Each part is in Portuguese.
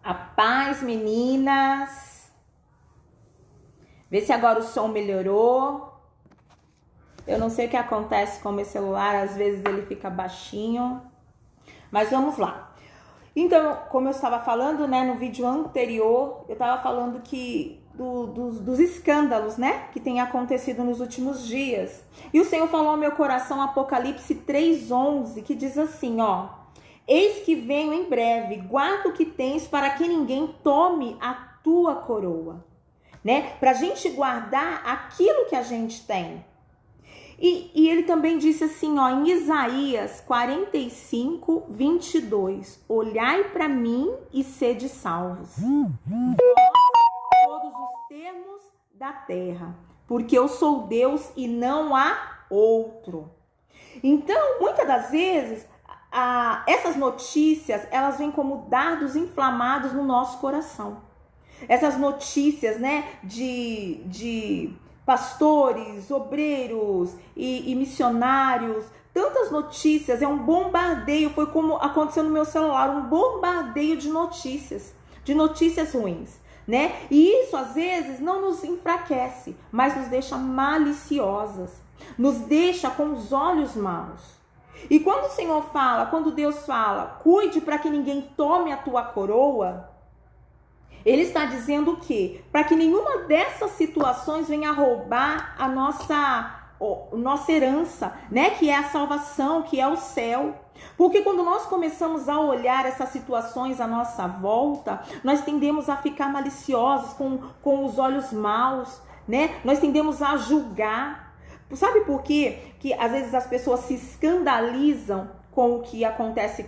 A paz, meninas. Vê se agora o som melhorou. Eu não sei o que acontece com o meu celular, às vezes ele fica baixinho. Mas vamos lá. Então, como eu estava falando, né, no vídeo anterior, eu estava falando que dos escândalos, né, que tem acontecido nos últimos dias. E o Senhor falou ao meu coração, Apocalipse 3:11, que diz assim, ó: eis que venho em breve, guarda o que tens para que ninguém tome a tua coroa, né? Para a gente guardar aquilo que a gente tem. E ele também disse assim, ó, em Isaías 45:22, olhai para mim e sede salvos, todos os termos da terra, porque eu sou Deus e não há outro. Então, muitas das vezes, essas notícias, elas vêm como dardos inflamados no nosso coração. Essas notícias, né, de pastores, obreiros e missionários, tantas notícias, é um bombardeio, foi como aconteceu no meu celular, um bombardeio de notícias ruins, né? E isso às vezes não nos enfraquece, mas nos deixa maliciosas, nos deixa com os olhos maus. E quando o Senhor fala, quando Deus fala, cuide para que ninguém tome a tua coroa, Ele está dizendo o quê? Para que nenhuma dessas situações venha roubar a nossa herança, né? Que é a salvação, que é o céu. Porque quando nós começamos a olhar essas situações à nossa volta, nós tendemos a ficar maliciosos, com os olhos maus, né? Nós tendemos a julgar. Sabe por quê? Que às vezes as pessoas se escandalizam com o que acontece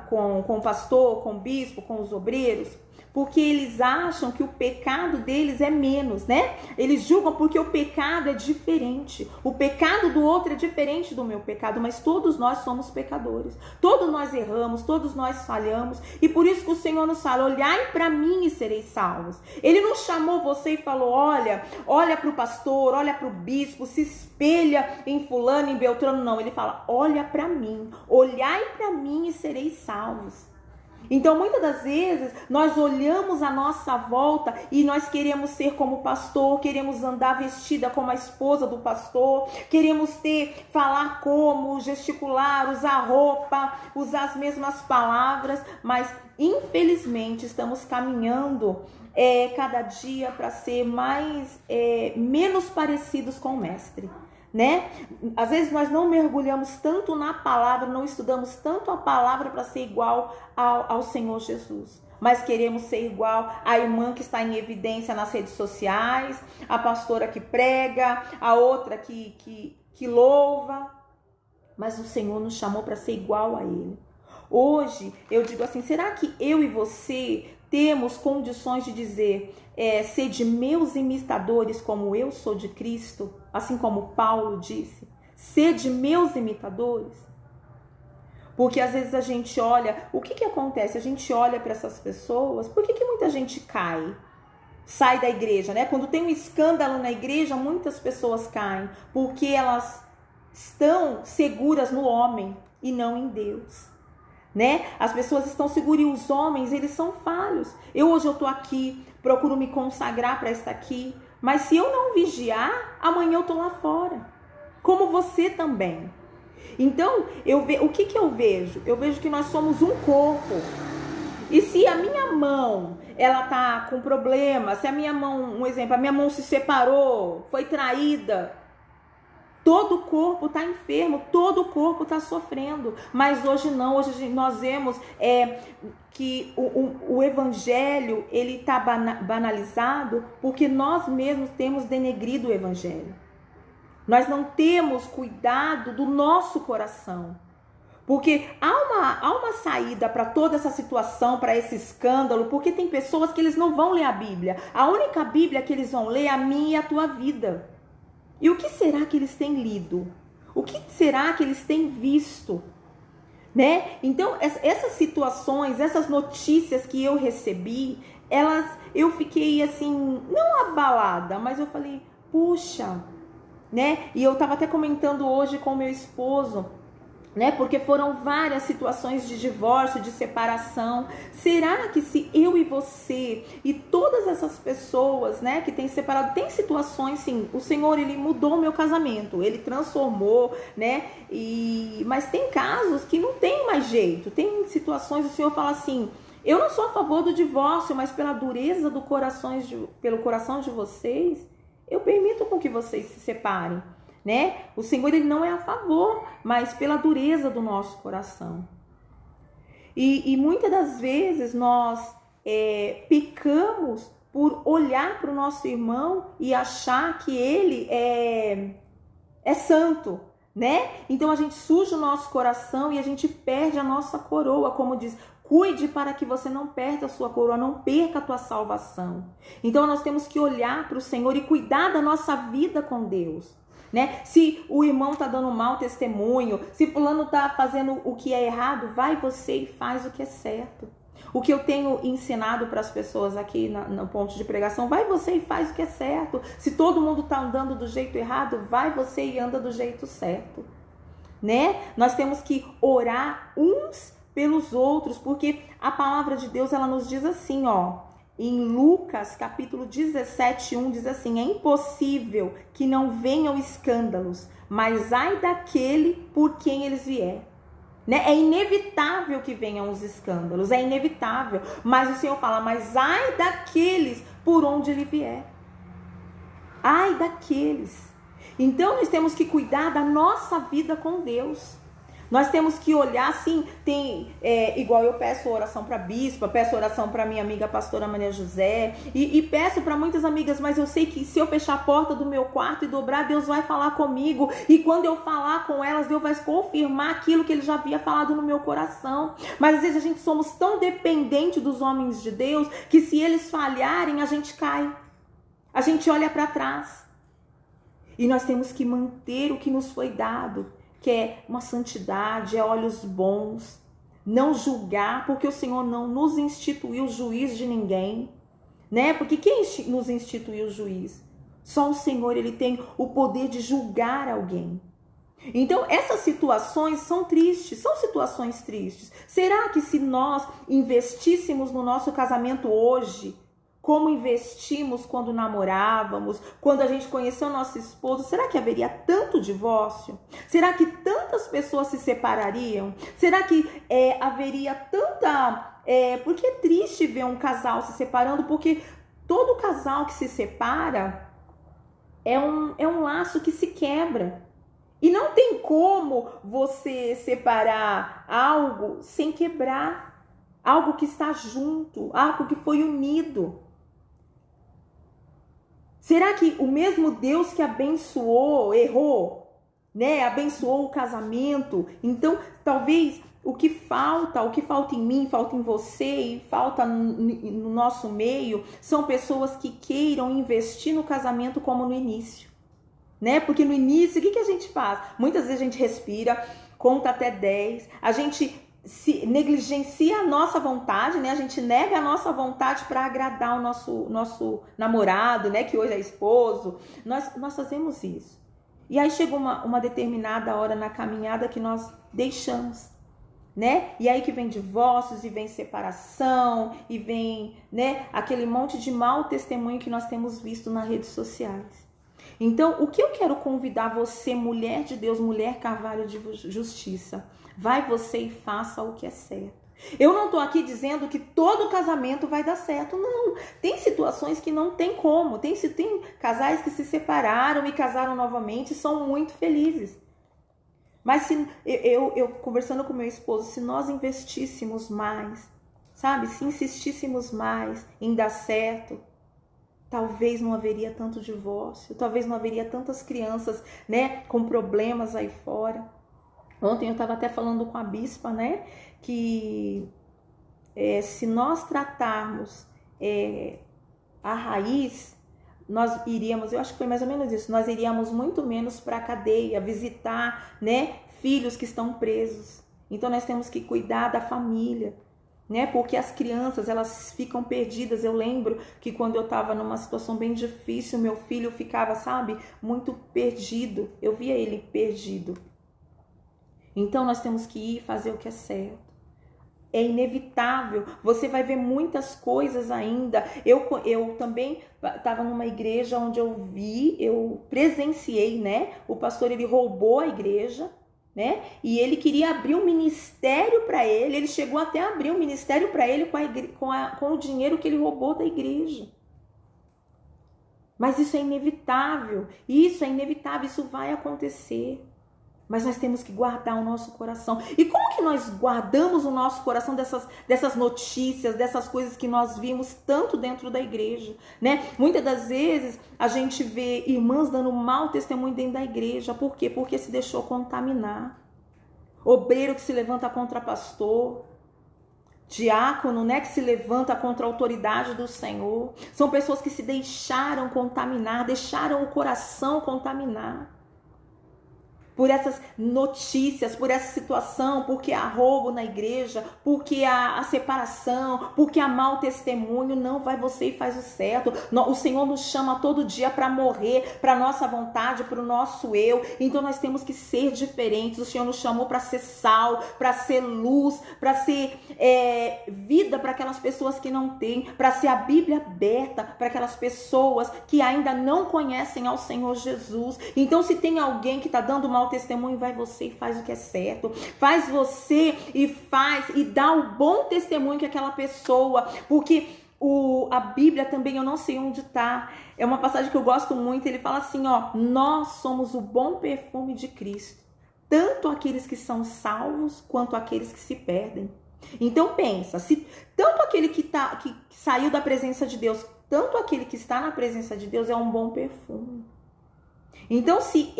com o pastor, com o bispo, com os obreiros? Porque eles acham que o pecado deles é menos, né? Eles julgam porque o pecado é diferente. O pecado do outro é diferente do meu pecado, mas todos nós somos pecadores. Todos nós erramos, todos nós falhamos. E por isso que o Senhor nos fala, olhai para mim e sereis salvos. Ele não chamou você e falou, olha para o pastor, olha para o bispo, se espelha em fulano, em beltrano. Não, ele fala, olha para mim, olhai para mim e sereis salvos. Então, muitas das vezes, nós olhamos a nossa volta e nós queremos ser como o pastor, queremos andar vestida como a esposa do pastor, queremos falar como, gesticular, usar roupa, usar as mesmas palavras, mas, infelizmente, estamos caminhando cada dia para ser menos parecidos com o mestre. Né? Às vezes nós não mergulhamos tanto na palavra, não estudamos tanto a palavra para ser igual ao Senhor Jesus, mas queremos ser igual à irmã que está em evidência nas redes sociais, a pastora que prega, a outra que louva, mas o Senhor nos chamou para ser igual a Ele. Hoje eu digo assim, será que eu e você temos condições de dizer, sede meus imitadores como eu sou de Cristo, assim como Paulo disse, sede meus imitadores? Porque às vezes a gente olha, o que acontece? A gente olha para essas pessoas, por que muita gente sai da igreja, né? Quando tem um escândalo na igreja, muitas pessoas caem, porque elas estão seguras no homem e não em Deus. Né? As pessoas estão seguras e os homens, eles são falhos. Hoje eu estou aqui, procuro me consagrar para estar aqui, mas se eu não vigiar, amanhã eu estou lá fora, como você também. Então, o que eu vejo? Eu vejo que nós somos um corpo. E se a minha mão, ela tá com problema, se a minha mão, um exemplo, a minha mão se separou, foi traída, todo o corpo está enfermo, todo o corpo está sofrendo. Mas hoje não, hoje nós vemos que o evangelho ele está banalizado porque nós mesmos temos denegrido o evangelho. Nós não temos cuidado do nosso coração. Porque há uma saída para toda essa situação, para esse escândalo, porque tem pessoas que eles não vão ler a Bíblia. A única Bíblia que eles vão ler é a minha e a tua vida. E o que será que eles têm lido? O que será que eles têm visto? Né? Então, essas situações, essas notícias que eu recebi, eu fiquei assim, não abalada, mas eu falei, puxa, né? E eu estava até comentando hoje com meu esposo, né? Porque foram várias situações de divórcio, de separação. Será que se eu e você e todas essas pessoas, né, que têm separado, tem situações, sim, o Senhor, ele mudou o meu casamento, ele transformou, né? Mas tem casos que não tem mais jeito. Tem situações, o Senhor fala assim: eu não sou a favor do divórcio, mas pela dureza do pelo coração de vocês, eu permito com que vocês se separem. Né? O Senhor, ele não é a favor, mas pela dureza do nosso coração. E muitas das vezes nós pecamos por olhar para o nosso irmão e achar que ele é santo, né? Então a gente suja o nosso coração e a gente perde a nossa coroa, como diz: cuide para que você não perca a sua coroa, não perca a tua salvação. Então nós temos que olhar para o Senhor e cuidar da nossa vida com Deus. Né? Se o irmão tá dando mau testemunho, se fulano tá fazendo o que é errado, vai você e faz o que é certo. O que eu tenho ensinado para as pessoas aqui no ponto de pregação: vai você e faz o que é certo. Se todo mundo tá andando do jeito errado, vai você e anda do jeito certo. Né? Nós temos que orar uns pelos outros, porque a palavra de Deus, ela nos diz assim, ó. Em Lucas, capítulo 17, 1, diz assim: é impossível que não venham escândalos, mas ai daquele por quem eles vier. Né? É inevitável que venham os escândalos, é inevitável. Mas o Senhor fala: mas ai daqueles por onde ele vier. Ai daqueles. Então nós temos que cuidar da nossa vida com Deus. Nós temos que olhar, assim, igual eu peço oração para a bispa, peço oração para minha amiga pastora Maria José, e peço para muitas amigas, mas eu sei que se eu fechar a porta do meu quarto e dobrar, Deus vai falar comigo, e quando eu falar com elas, Deus vai confirmar aquilo que ele já havia falado no meu coração. Mas às vezes a gente somos tão dependente dos homens de Deus, que se eles falharem, a gente cai, a gente olha para trás, e nós temos que manter o que nos foi dado, que é uma santidade, é olhos bons, não julgar, porque o Senhor não nos instituiu juiz de ninguém, né? Porque quem nos instituiu juiz? Só o Senhor, ele tem o poder de julgar alguém. Então, essas situações são tristes, são situações tristes. Será que se nós investíssemos no nosso casamento hoje, como investimos quando namorávamos, quando a gente conheceu nosso esposo, será que haveria tanto divórcio? Será que tantas pessoas se separariam? Será que haveria tanta... porque é triste ver um casal se separando, porque todo casal que se separa é um laço que se quebra. E não tem como você separar algo sem quebrar, algo que está junto, algo que foi unido. Será que o mesmo Deus que abençoou, errou, né? Abençoou o casamento? Então, talvez o que falta em mim, falta em você e falta no nosso meio, são pessoas que queiram investir no casamento como no início, né? Porque no início, o que a gente faz? Muitas vezes a gente respira, conta até 10, a gente se negligencia a nossa vontade, né? A gente nega a nossa vontade para agradar o nosso namorado, né? Que hoje é esposo. Nós fazemos isso. E aí chega uma determinada hora na caminhada que nós deixamos, né? E aí que vem divórcios, e vem separação, e vem, né, aquele monte de mau testemunho que nós temos visto nas redes sociais. Então, o que eu quero convidar você, mulher de Deus, mulher carvalho de justiça, vai você e faça o que é certo. Eu não tô aqui dizendo que todo casamento vai dar certo, não. Tem situações que não tem como. Tem casais que se separaram e casaram novamente e são muito felizes. Mas se eu conversando com meu esposo, se nós investíssemos mais, sabe? Se insistíssemos mais em dar certo, talvez não haveria tanto divórcio, talvez não haveria tantas crianças, né, com problemas aí fora. Ontem eu estava até falando com a bispa, né, que se nós tratarmos a raiz, nós iríamos, eu acho que foi mais ou menos isso, nós iríamos muito menos para a cadeia, visitar, né, filhos que estão presos. Então nós temos que cuidar da família, né, porque as crianças, elas ficam perdidas. Eu lembro que quando eu estava numa situação bem difícil, meu filho ficava, sabe, muito perdido, eu via ele perdido. Então nós temos que ir fazer o que é certo. É inevitável, você vai ver muitas coisas ainda. Eu também estava numa igreja onde eu presenciei, né? O pastor, ele roubou a igreja, né? E ele queria abrir um ministério para ele chegou até a abrir um ministério para ele com o dinheiro que ele roubou da igreja. Mas isso é inevitável, isso vai acontecer. Mas nós temos que guardar o nosso coração. E como que nós guardamos o nosso coração dessas notícias, dessas coisas que nós vimos tanto dentro da igreja, né? Muitas das vezes a gente vê irmãs dando mau testemunho dentro da igreja. Por quê? Porque se deixou contaminar. Obreiro que se levanta contra pastor. Diácono, né, que se levanta contra a autoridade do Senhor. São pessoas que se deixaram contaminar, deixaram o coração contaminar. Por essas notícias, por essa situação, porque há roubo na igreja, porque há a separação, porque há mau testemunho. Não, vai você e faz o certo. O Senhor nos chama todo dia para morrer, para nossa vontade, para o nosso eu. Então nós temos que ser diferentes. O Senhor nos chamou para ser sal, para ser luz, para ser vida para aquelas pessoas que não têm, para ser a Bíblia aberta para aquelas pessoas que ainda não conhecem ao Senhor Jesus. Então se tem alguém que está dando mau testemunho, vai você e faz o que é certo. Faz você e dá o bom testemunho que aquela pessoa, porque a Bíblia também, eu não sei onde está, é uma passagem que eu gosto muito, ele fala assim, ó, nós somos o bom perfume de Cristo, tanto aqueles que são salvos, quanto aqueles que se perdem. Então pensa, se tanto aquele que saiu da presença de Deus, tanto aquele que está na presença de Deus é um bom perfume. Então, se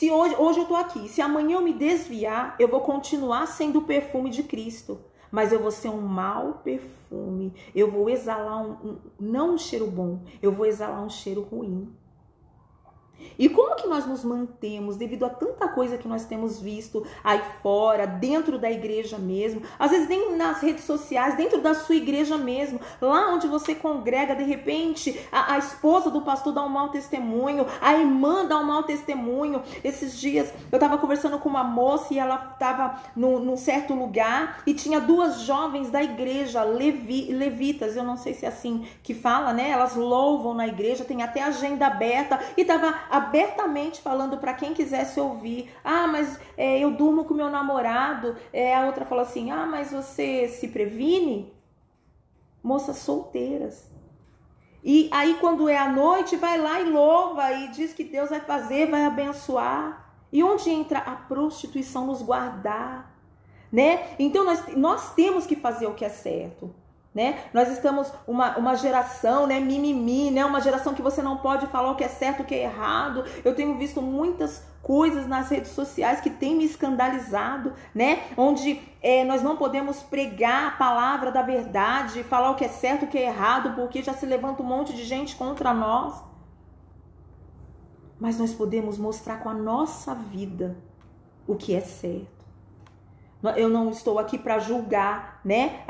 hoje eu tô aqui, se amanhã eu me desviar, eu vou continuar sendo o perfume de Cristo, mas eu vou ser um mau perfume. Eu vou exalar não um cheiro bom, eu vou exalar um cheiro ruim. E como que nós nos mantemos devido a tanta coisa que nós temos visto aí fora, dentro da igreja mesmo, às vezes nem nas redes sociais, dentro da sua igreja mesmo, lá onde você congrega, de repente a esposa do pastor dá um mau testemunho, a irmã dá um mau testemunho. Esses dias eu estava conversando com uma moça e ela estava num certo lugar e tinha duas jovens da igreja, levitas, eu não sei se é assim que fala, né? Elas louvam na igreja, tem até agenda aberta, e estava abertamente falando para quem quisesse ouvir. Ah, mas eu durmo com meu namorado. A outra falou assim, ah, mas você se previne? Moças solteiras. E aí quando é à noite, vai lá e louva e diz que Deus vai fazer, vai abençoar. E onde entra a prostituição nos guardar, né? Então nós temos que fazer o que é certo. Né? Nós estamos uma geração, né, mimimi, né? Uma geração que você não pode falar o que é certo, o que é errado. Eu tenho visto muitas coisas nas redes sociais que tem me escandalizado, né? Onde nós não podemos pregar a palavra da verdade, falar o que é certo, o que é errado, porque já se levanta um monte de gente contra nós. Mas nós podemos mostrar com a nossa vida o que é certo. Eu não estou aqui para julgar, né,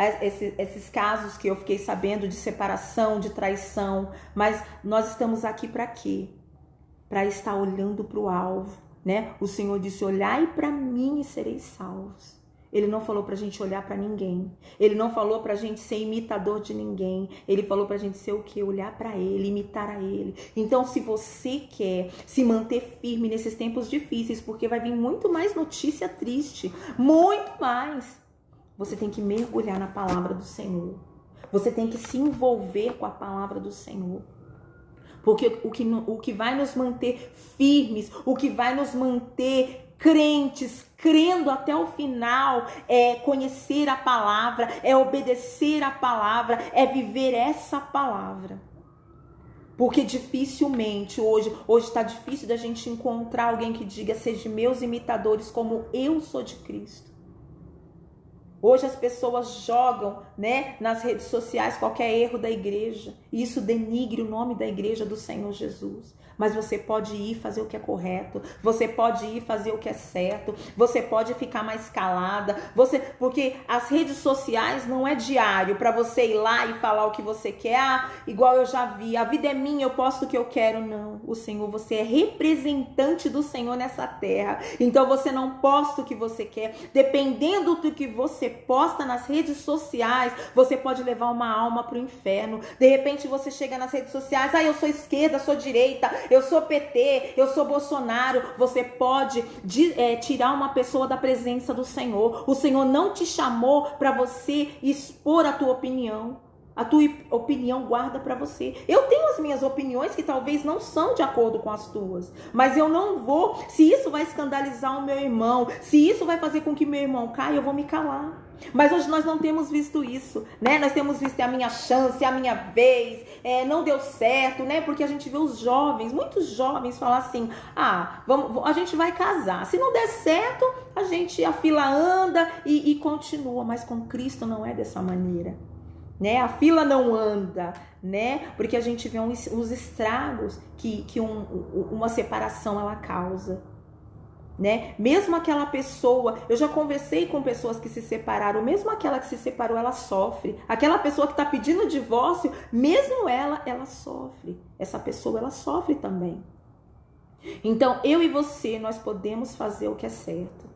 esses casos que eu fiquei sabendo de separação, de traição, mas nós estamos aqui para quê? Para estar olhando para o alvo, né? O Senhor disse, olhai para mim e sereis salvos. Ele não falou pra gente olhar pra ninguém. Ele não falou pra gente ser imitador de ninguém. Ele falou pra gente ser o quê? Olhar pra ele, imitar a ele. Então, se você quer se manter firme nesses tempos difíceis, porque vai vir muito mais notícia triste, muito mais, você tem que mergulhar na palavra do Senhor. Você tem que se envolver com a palavra do Senhor. Porque o que vai nos manter firmes, o que vai nos manter crentes, crendo até o final, é conhecer a palavra, é obedecer a palavra, é viver essa palavra. Porque dificilmente, hoje está difícil da gente encontrar alguém que diga, sejam meus imitadores como eu sou de Cristo. Hoje as pessoas jogam, né, nas redes sociais qualquer erro da igreja. E isso denigre o nome da igreja do Senhor Jesus. mas você pode ir fazer o que é correto, você pode ir fazer o que é certo, você pode ficar mais calada, porque as redes sociais não é diário para você ir lá e falar o que você quer, igual eu já vi, a vida é minha, eu posto o que eu quero. Não, o Senhor, você é representante do Senhor nessa terra, então você não posta o que você quer. Dependendo do que você posta nas redes sociais, você pode levar uma alma para o inferno. De repente você chega nas redes sociais, eu sou esquerda, sou direita, eu sou PT, eu sou Bolsonaro. Você pode tirar uma pessoa da presença do Senhor. O Senhor não te chamou para você expor a tua opinião. A tua opinião guarda para você. Eu tenho as minhas opiniões que talvez não são de acordo com as tuas, mas eu não vou, se isso vai escandalizar o meu irmão, se isso vai fazer com que meu irmão caia, eu vou me calar. Mas hoje nós não temos visto isso, né? Nós temos visto a minha chance, a minha vez, não deu certo, né? Porque a gente vê os jovens, muitos jovens falar assim, a gente vai casar, se não der certo, a fila anda e continua, mas com Cristo não é dessa maneira, né? A fila não anda, né? Porque a gente vê os estragos que uma separação ela causa, né? Mesmo aquela pessoa, eu já conversei com pessoas que se separaram, mesmo aquela que se separou, ela sofre. Aquela pessoa que está pedindo divórcio, mesmo ela sofre. Essa pessoa, ela sofre também. Então, eu e você, nós podemos fazer o que é certo.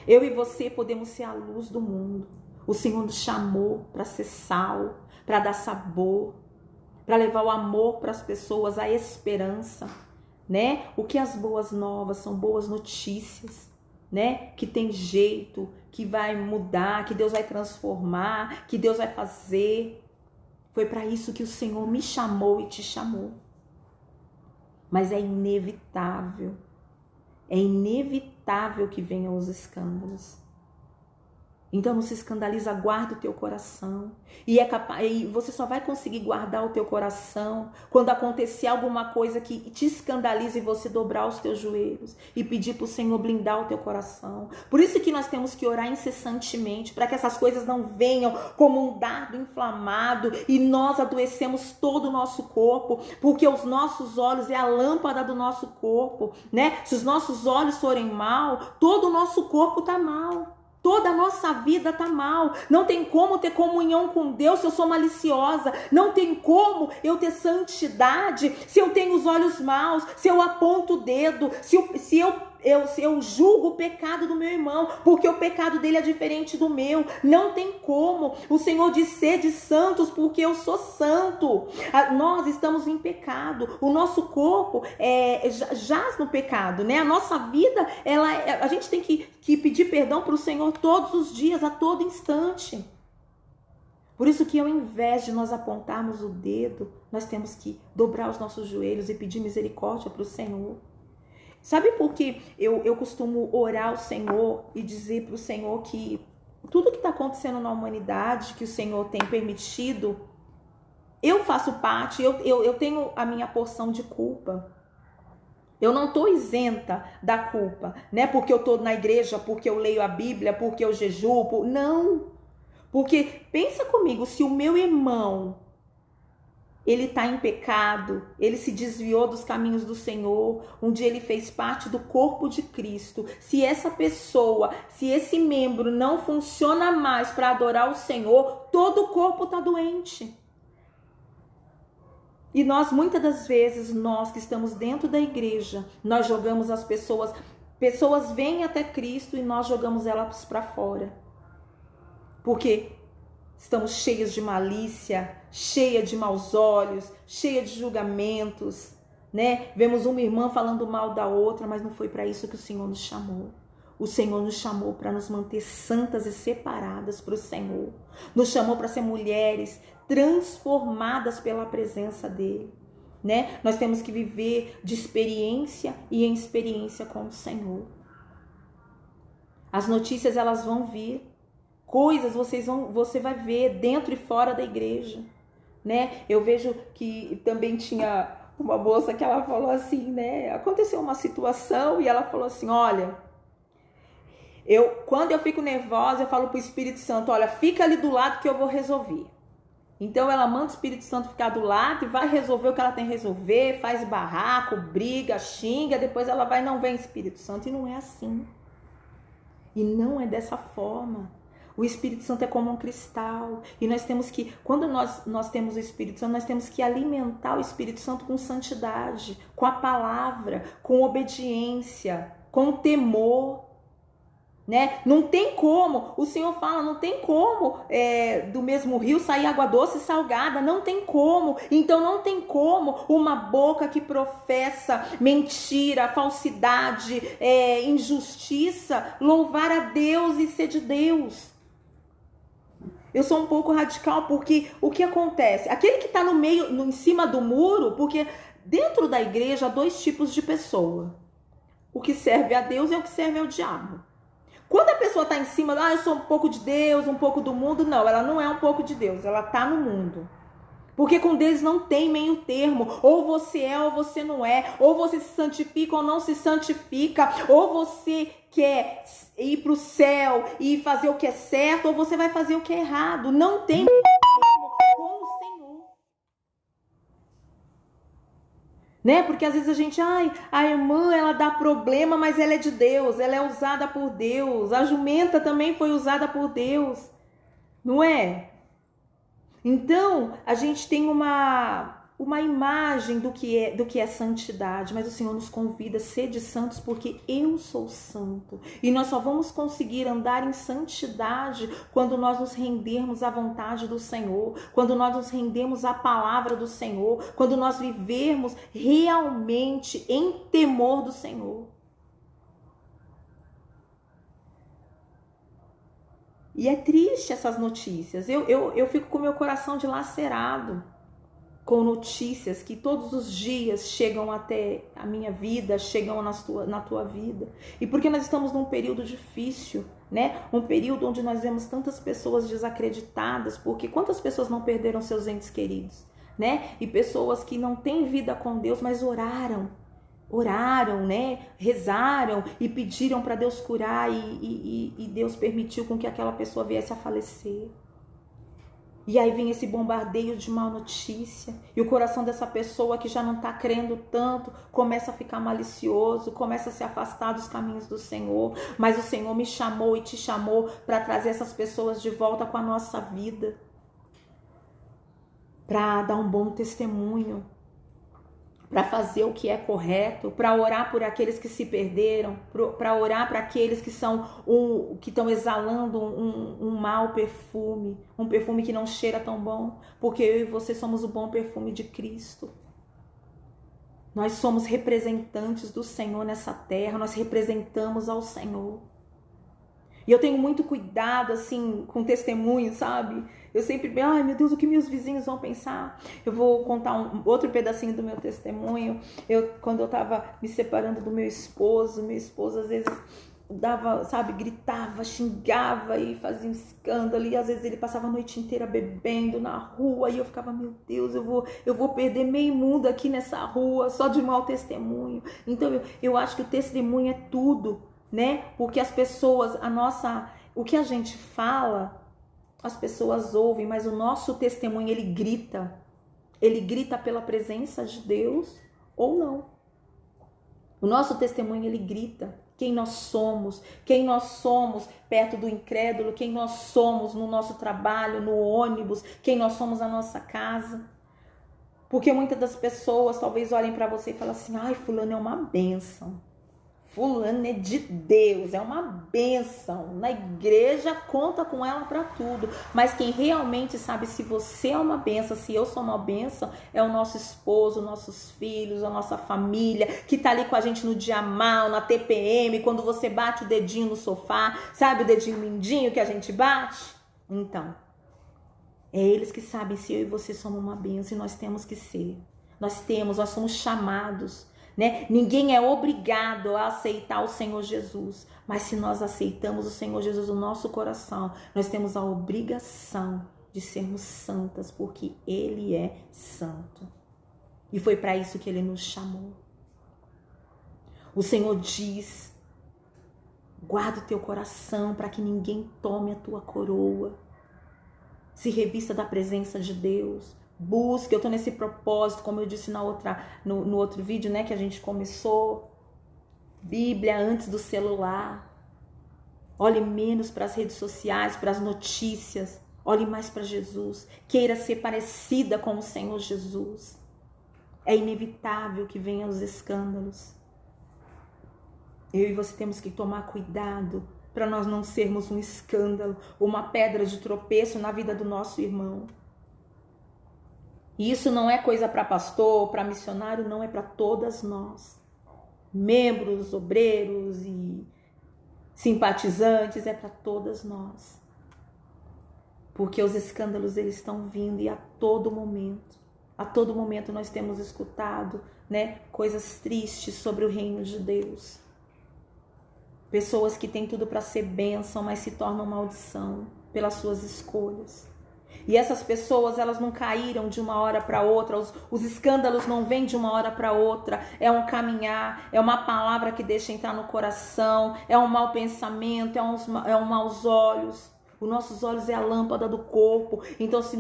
Eu e você podemos ser a luz do mundo. O Senhor nos chamou para ser sal, para dar sabor, para levar o amor para as pessoas, a esperança, né? O que as boas novas são boas notícias, né? Que tem jeito, que vai mudar, que Deus vai transformar, que Deus vai fazer. Foi para isso que o Senhor me chamou e te chamou. Mas é inevitável que venham os escândalos. Então não se escandaliza, guarda o teu coração. E você só vai conseguir guardar o teu coração quando acontecer alguma coisa que te escandalize e você dobrar os teus joelhos e pedir para o Senhor blindar o teu coração. Por isso que nós temos que orar incessantemente, para que essas coisas não venham como um dardo inflamado e nós adoecemos todo o nosso corpo, porque os nossos olhos é a lâmpada do nosso corpo, né? Se os nossos olhos forem mal, todo o nosso corpo está mal. Toda a nossa vida está mal. Não tem como ter comunhão com Deus se eu sou maliciosa. Não tem como eu ter santidade se eu tenho os olhos maus, se eu aponto o dedo, se eu julgo o pecado do meu irmão, porque o pecado dele é diferente do meu. Não tem como. O Senhor diz: sede santos, porque eu sou santo. Nós estamos em pecado. O nosso corpo jaz no pecado, né? A nossa vida, a gente tem que pedir perdão para o Senhor todos os dias, a todo instante. Por isso que ao invés de nós apontarmos o dedo, nós temos que dobrar os nossos joelhos e pedir misericórdia para o Senhor. Sabe por que eu costumo orar ao Senhor e dizer para o Senhor que tudo que está acontecendo na humanidade, que o Senhor tem permitido, eu faço parte, eu tenho a minha porção de culpa. Eu não estou isenta da culpa, né? Porque eu estou na igreja, porque eu leio a Bíblia, porque eu jejuo. Não. Porque pensa comigo, se o meu irmão, ele está em pecado, ele se desviou dos caminhos do Senhor, um dia ele fez parte do corpo de Cristo. Se essa pessoa, se esse membro não funciona mais para adorar o Senhor, todo o corpo está doente. E nós, muitas das vezes, nós que estamos dentro da igreja, nós jogamos as pessoas vêm até Cristo e nós jogamos elas para fora. Porque estamos cheios de malícia, cheia de maus olhos, cheia de julgamentos, né? Vemos uma irmã falando mal da outra, mas não foi para isso que o Senhor nos chamou. O Senhor nos chamou para nos manter santas e separadas para o Senhor. Nos chamou para ser mulheres transformadas pela presença dele, né? Nós temos que viver de experiência e em experiência com o Senhor. As notícias, elas vão vir. Coisas você vai ver dentro e fora da igreja, né? Eu vejo que também tinha uma moça que ela falou assim, né? Aconteceu uma situação e ela falou assim: olha, quando eu fico nervosa, eu falo pro Espírito Santo: olha, fica ali do lado que eu vou resolver. Então ela manda o Espírito Santo ficar do lado e vai resolver o que ela tem que resolver, faz barraco, briga, xinga, depois ela vai, não vem Espírito Santo. E não é assim. E não é dessa forma. O Espírito Santo é como um cristal. E nós temos que, quando nós temos o Espírito Santo, nós temos que alimentar o Espírito Santo com santidade, com a palavra, com obediência, com temor. Né? Não tem como, o Senhor fala, não tem como do mesmo rio sair água doce e salgada, não tem como. Então não tem como uma boca que professa mentira, falsidade, injustiça, louvar a Deus e ser de Deus. Eu sou um pouco radical, porque o que acontece? Aquele que está no meio, em cima do muro, porque dentro da igreja há dois tipos de pessoa. O que serve a Deus e o que serve ao diabo. Quando a pessoa está em cima, eu sou um pouco de Deus, um pouco do mundo, não, ela não é um pouco de Deus, ela está no mundo. Porque com Deus não tem meio termo, ou você é ou você não é, ou você se santifica ou não se santifica, ou você quer ir para o céu e fazer o que é certo, ou você vai fazer o que é errado. Não tem meio termo com o Senhor. Né? Porque às vezes a gente, a irmã, ela dá problema, mas ela é de Deus, ela é usada por Deus. A jumenta também foi usada por Deus, não é? Então, a gente tem uma imagem do que é santidade, mas o Senhor nos convida a ser de santos porque eu sou santo. E nós só vamos conseguir andar em santidade quando nós nos rendermos à vontade do Senhor, quando nós nos rendemos à palavra do Senhor, quando nós vivermos realmente em temor do Senhor. E é triste essas notícias. Eu fico com meu coração dilacerado com notícias que todos os dias chegam até a minha vida, chegam na tua vida. E porque nós estamos num período difícil, né? Um período onde nós vemos tantas pessoas desacreditadas, porque quantas pessoas não perderam seus entes queridos, né? E pessoas que não têm vida com Deus, mas oraram, né? Rezaram e pediram para Deus curar e Deus permitiu com que aquela pessoa viesse a falecer. E aí vem esse bombardeio de má notícia e o coração dessa pessoa que já não está crendo tanto começa a ficar malicioso, começa a se afastar dos caminhos do Senhor. Mas o Senhor me chamou e te chamou para trazer essas pessoas de volta com a nossa vida, para dar um bom testemunho, para fazer o que é correto, para orar por aqueles que se perderam, para orar para aqueles que estão exalando um mau perfume, um perfume que não cheira tão bom, porque eu e você somos o bom perfume de Cristo. Nós somos representantes do Senhor nessa terra, nós representamos ao Senhor. E eu tenho muito cuidado, assim, com testemunho, sabe? Eu sempre, meu Deus, o que meus vizinhos vão pensar? Eu vou contar outro pedacinho do meu testemunho. Quando eu tava me separando do meu esposo às vezes dava, sabe, gritava, xingava e fazia um escândalo. E às vezes ele passava a noite inteira bebendo na rua. E eu ficava, meu Deus, eu vou perder meio mundo aqui nessa rua só de mau testemunho. Então eu acho que o testemunho é tudo, né? Porque as pessoas, o que a gente fala, as pessoas ouvem, mas o nosso testemunho, ele grita pela presença de Deus ou não. O nosso testemunho, ele grita quem nós somos perto do incrédulo, quem nós somos no nosso trabalho, no ônibus, quem nós somos na nossa casa. Porque muitas das pessoas talvez olhem para você e falem assim, fulano é uma bênção. Fulano é de Deus, é uma bênção. Na igreja conta com ela para tudo. Mas quem realmente sabe se você é uma bênção, se eu sou uma bênção, é o nosso esposo, nossos filhos, a nossa família, que tá ali com a gente no dia mal, na TPM, quando você bate o dedinho no sofá, sabe o dedinho mindinho que a gente bate? Então, é eles que sabem se eu e você somos uma bênção e nós temos que ser. Nós somos chamados. Né? Ninguém é obrigado a aceitar o Senhor Jesus, mas se nós aceitamos o Senhor Jesus no nosso coração, nós temos a obrigação de sermos santas, porque Ele é santo. E foi para isso que Ele nos chamou. O Senhor diz, guarda o teu coração para que ninguém tome a tua coroa. Se revista da presença de Deus. Busque, eu estou nesse propósito, como eu disse no outro vídeo, né, que a gente começou. Bíblia antes do celular. Olhe menos para as redes sociais, para as notícias. Olhe mais para Jesus. Queira ser parecida com o Senhor Jesus. É inevitável que venham os escândalos. Eu e você temos que tomar cuidado para nós não sermos um escândalo, uma pedra de tropeço na vida do nosso irmão. E isso não é coisa para pastor, para missionário, não, é para todas nós. Membros, obreiros e simpatizantes, é para todas nós. Porque os escândalos, eles estão vindo e a todo momento nós temos escutado, né, coisas tristes sobre o reino de Deus. Pessoas que têm tudo para ser bênção, mas se tornam maldição pelas suas escolhas. E essas pessoas, elas não caíram de uma hora para outra, os escândalos não vêm de uma hora para outra, é um caminhar, é uma palavra que deixa entrar no coração, é um mau pensamento, é um maus olhos. Os nossos olhos é a lâmpada do corpo. Então, se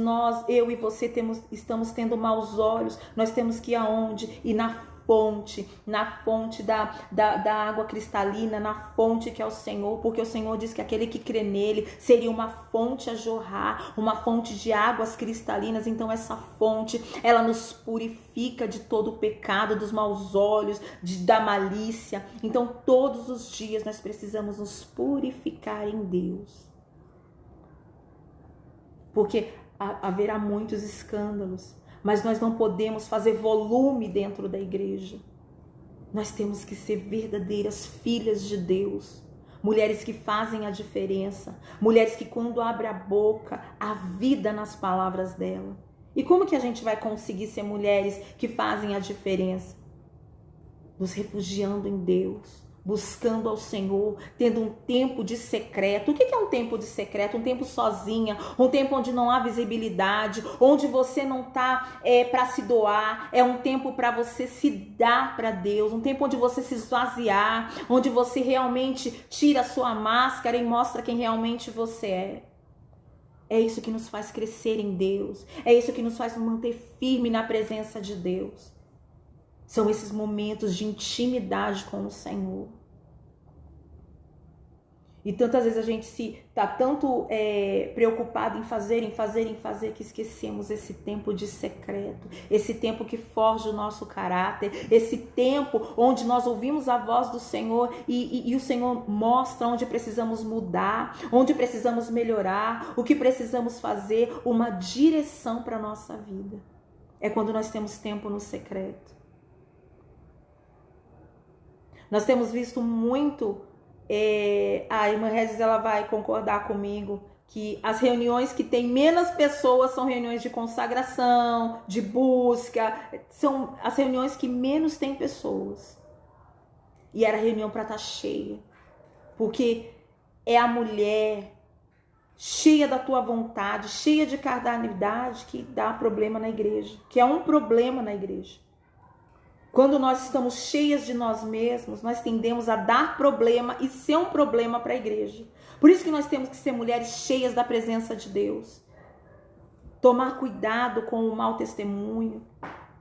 eu e você estamos tendo maus olhos, nós temos que ir aonde? Ir na fonte da água cristalina, na fonte que é o Senhor, porque o Senhor diz que aquele que crê nele seria uma fonte a jorrar, uma fonte de águas cristalinas. Então essa fonte, ela nos purifica de todo o pecado, dos maus olhos, da malícia. Então todos os dias nós precisamos nos purificar em Deus, porque haverá muitos escândalos, mas nós não podemos fazer volume dentro da igreja. Nós temos que ser verdadeiras filhas de Deus. Mulheres que fazem a diferença. Mulheres que quando abre a boca, há vida nas palavras dela. E como que a gente vai conseguir ser mulheres que fazem a diferença? Nos refugiando em Deus. Buscando ao Senhor, tendo um tempo de secreto. O que é um tempo de secreto? Um tempo sozinha, um tempo onde não há visibilidade, onde você não está para se doar. É um tempo para você se dar para Deus, um tempo onde você se esvaziar, onde você realmente tira a sua máscara e mostra quem realmente você é. É isso que nos faz crescer em Deus, é isso que nos faz nos manter firme na presença de Deus. São esses momentos de intimidade com o Senhor. E tantas vezes a gente está tanto preocupado em fazer, que esquecemos esse tempo de secreto, esse tempo que forja o nosso caráter, esse tempo onde nós ouvimos a voz do Senhor e o Senhor mostra onde precisamos mudar, onde precisamos melhorar, o que precisamos fazer, uma direção para a nossa vida. É quando nós temos tempo no secreto. Nós temos visto muito, a irmã Regis, ela vai concordar comigo, que as reuniões que tem menos pessoas são reuniões de consagração, de busca, são as reuniões que menos tem pessoas. E era reunião para estar cheia, porque é a mulher cheia da tua vontade, cheia de carnalidade que dá problema na igreja, que é um problema na igreja. Quando nós estamos cheias de nós mesmos, nós tendemos a dar problema e ser um problema para a igreja. Por isso que nós temos que ser mulheres cheias da presença de Deus. Tomar cuidado com o mau testemunho.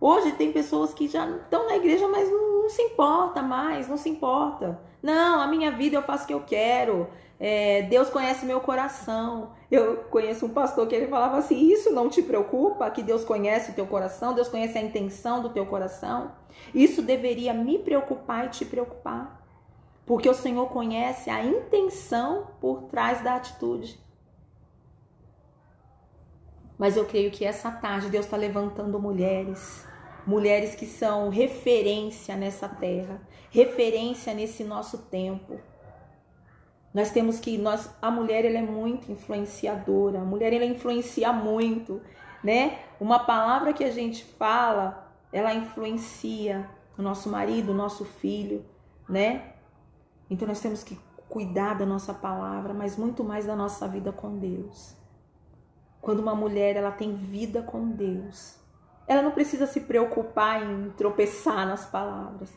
Hoje tem pessoas que já estão na igreja, mas não se importa mais, não se importa. Não, a minha vida eu faço o que eu quero. Deus conhece meu coração. Eu conheço um pastor que ele falava assim: isso não te preocupa, que Deus conhece o teu coração, Deus conhece a intenção do teu coração. Isso deveria me preocupar e te preocupar, porque o Senhor conhece a intenção por trás da atitude. Mas eu creio que essa tarde Deus está levantando mulheres que são referência nessa terra, referência nesse nosso tempo. Nós temos que, a mulher, ela é muito influenciadora, a mulher, ela influencia muito, né? Uma palavra que a gente fala, ela influencia o nosso marido, o nosso filho, né? Então nós temos que cuidar da nossa palavra, mas muito mais da nossa vida com Deus. Quando uma mulher, ela tem vida com Deus, ela não precisa se preocupar em tropeçar nas palavras,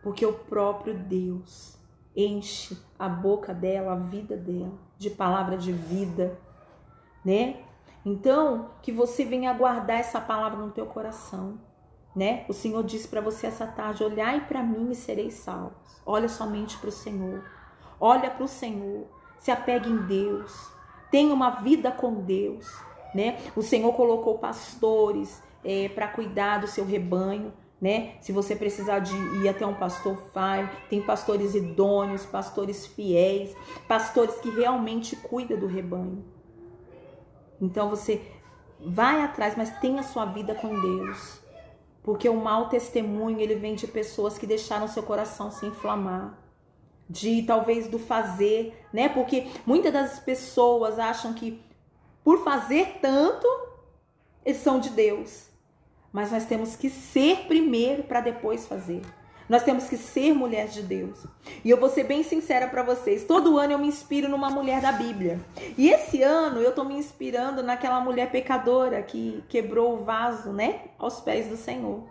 porque o próprio Deus enche a boca dela, a vida dela, de palavra de vida, né? Então, que você venha guardar essa palavra no teu coração, né? O Senhor disse para você essa tarde: olhai para mim e sereis salvos. Olha somente para o Senhor. Olha para o Senhor. Se apegue em Deus. Tenha uma vida com Deus, né? O Senhor colocou pastores para cuidar do seu rebanho, né? Se você precisar de ir até um pastor, vai. Tem pastores idôneos, pastores fiéis, pastores que realmente cuidam do rebanho. Então você vai atrás, mas tenha sua vida com Deus. Porque o mau testemunho, ele vem de pessoas que deixaram seu coração se inflamar. De talvez do fazer, né? Porque muitas das pessoas acham que por fazer tanto, eles são de Deus. Mas nós temos que ser primeiro para depois fazer. Nós temos que ser mulheres de Deus. E eu vou ser bem sincera para vocês. Todo ano eu me inspiro numa mulher da Bíblia. E esse ano eu tô me inspirando naquela mulher pecadora que quebrou o vaso, né? Aos pés do Senhor.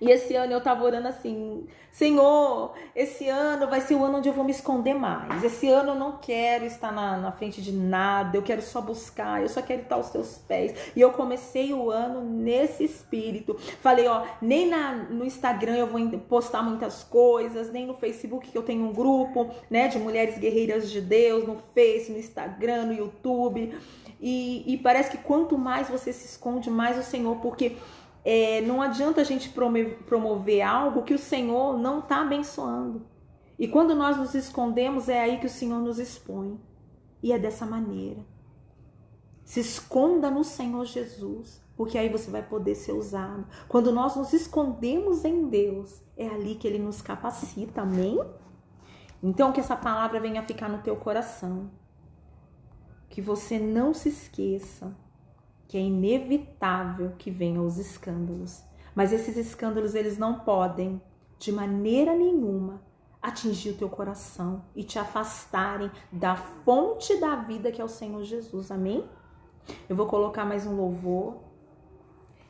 E esse ano eu tava orando assim: Senhor, esse ano vai ser o ano onde eu vou me esconder mais. Esse ano eu não quero estar na frente de nada, eu quero só buscar, eu só quero estar aos teus pés. E eu comecei o ano nesse espírito. Falei, ó, nem no Instagram eu vou postar muitas coisas, nem no Facebook, que eu tenho um grupo, né, de mulheres guerreiras de Deus, no Face, no Instagram, no YouTube. E parece que quanto mais você se esconde, mais o Senhor, porque não adianta a gente promover algo que o Senhor não está abençoando. E quando nós nos escondemos, é aí que o Senhor nos expõe. E é dessa maneira. Se esconda no Senhor Jesus, porque aí você vai poder ser usado. Quando nós nos escondemos em Deus, é ali que Ele nos capacita, amém? Então que essa palavra venha ficar no teu coração. Que você não se esqueça que é inevitável que venham os escândalos. Mas esses escândalos, eles não podem, de maneira nenhuma, atingir o teu coração e te afastarem da fonte da vida que é o Senhor Jesus, amém? Eu vou colocar mais um louvor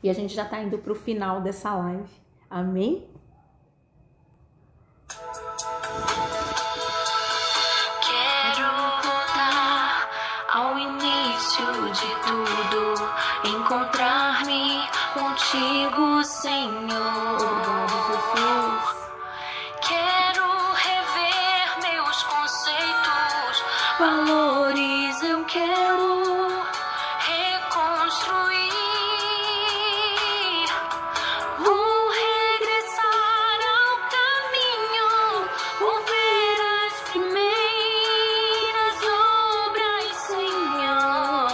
e a gente já tá indo pro final dessa live, amém? De tudo, encontrar-me contigo, Senhor. Obrigado, Jesus. Quero rever meus conceitos, valores, eu quero reconstruir. Vou regressar ao caminho, vou ver as primeiras obras, Senhor.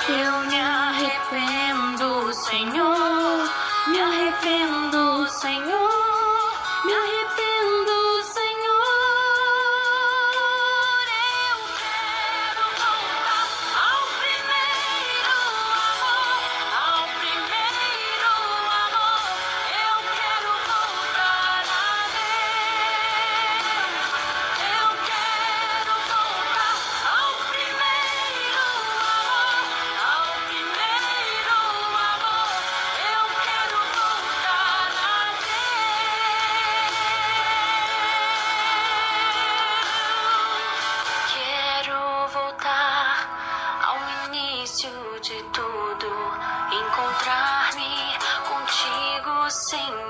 Eu me arrependo, Senhor, me arrependo, Senhor, me arrependo, Senhor. Eu quero voltar ao primeiro amor, ao primeiro amor. Eu quero voltar a Deus. Eu quero voltar ao primeiro amor, ao primeiro amor. Eu quero voltar a Deus. Quero voltar ao início de tudo, encontrar-me contigo, Senhor.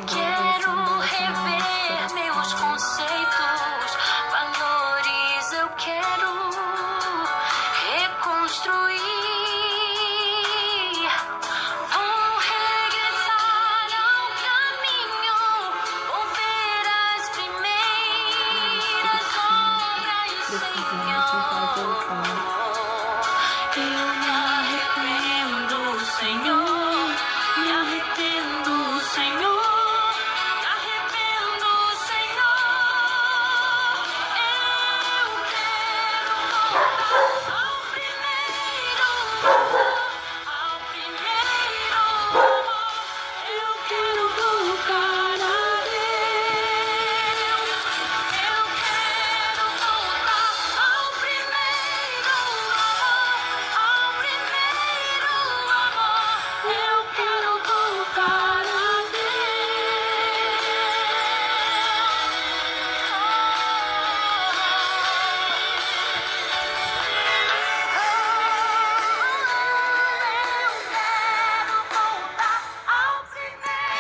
Quero rever meus conceitos, valores, eu quero reconstruir. Vou regressar ao caminho, vou ver as primeiras obras, Senhor. Eu me arrependo, Senhor,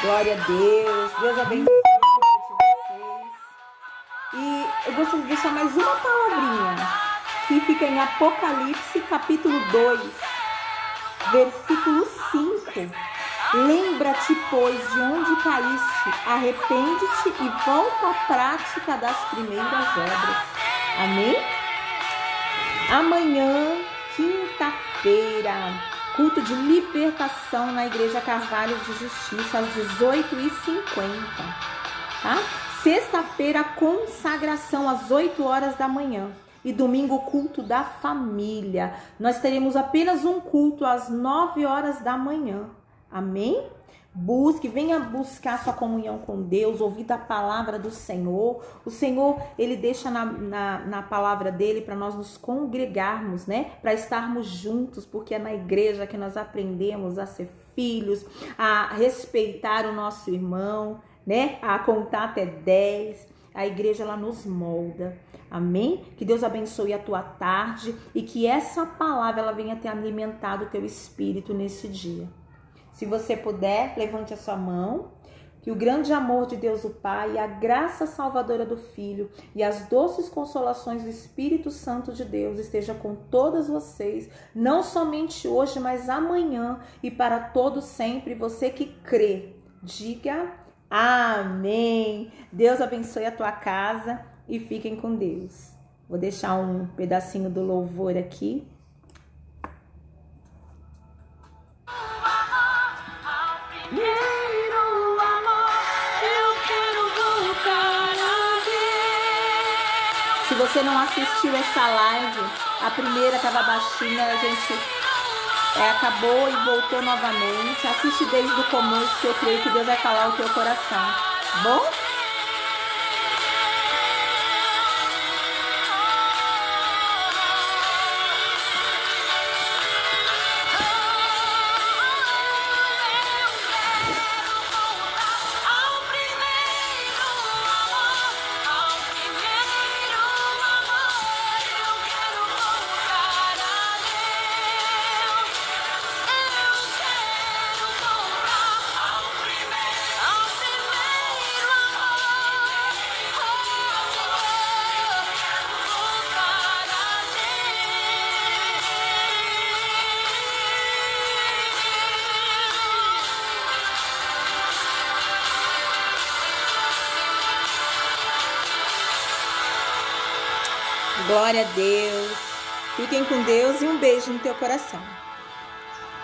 Glória a Deus. Deus abençoe vocês. E eu gostaria de deixar mais uma palavrinha que fica em Apocalipse, capítulo 2, versículo 5. Lembra-te, pois, de onde caíste, arrepende-te e volta à prática das primeiras obras. Amém? Amanhã, quinta-feira, culto de libertação na Igreja Carvalho de Justiça, às 18h50. Tá? Sexta-feira, consagração, às 8 horas da manhã. E domingo, culto da família. Nós teremos apenas um culto às 9 horas da manhã. Amém? Venha buscar sua comunhão com Deus, ouvir da palavra do Senhor. O Senhor, Ele deixa na palavra dEle para nós nos congregarmos, né? Para estarmos juntos, porque é na igreja que nós aprendemos a ser filhos, a respeitar o nosso irmão, né? A contar até 10. A igreja, ela nos molda. Amém? Que Deus abençoe a tua tarde e que essa palavra ela venha ter alimentado o teu espírito nesse dia. Se você puder, levante a sua mão, que o grande amor de Deus o Pai, a graça salvadora do Filho e as doces consolações do Espírito Santo de Deus esteja com todas vocês, não somente hoje, mas amanhã e para todo sempre. Você que crê, diga amém. Deus abençoe a tua casa e fiquem com Deus. Vou deixar um pedacinho do louvor aqui. Se você não assistiu essa live, a primeira estava baixinha, a gente acabou e voltou novamente. Assiste desde o começo, que eu creio que Deus vai falar o teu coração. Tá bom? Glória a Deus. Fiquem com Deus e um beijo no teu coração.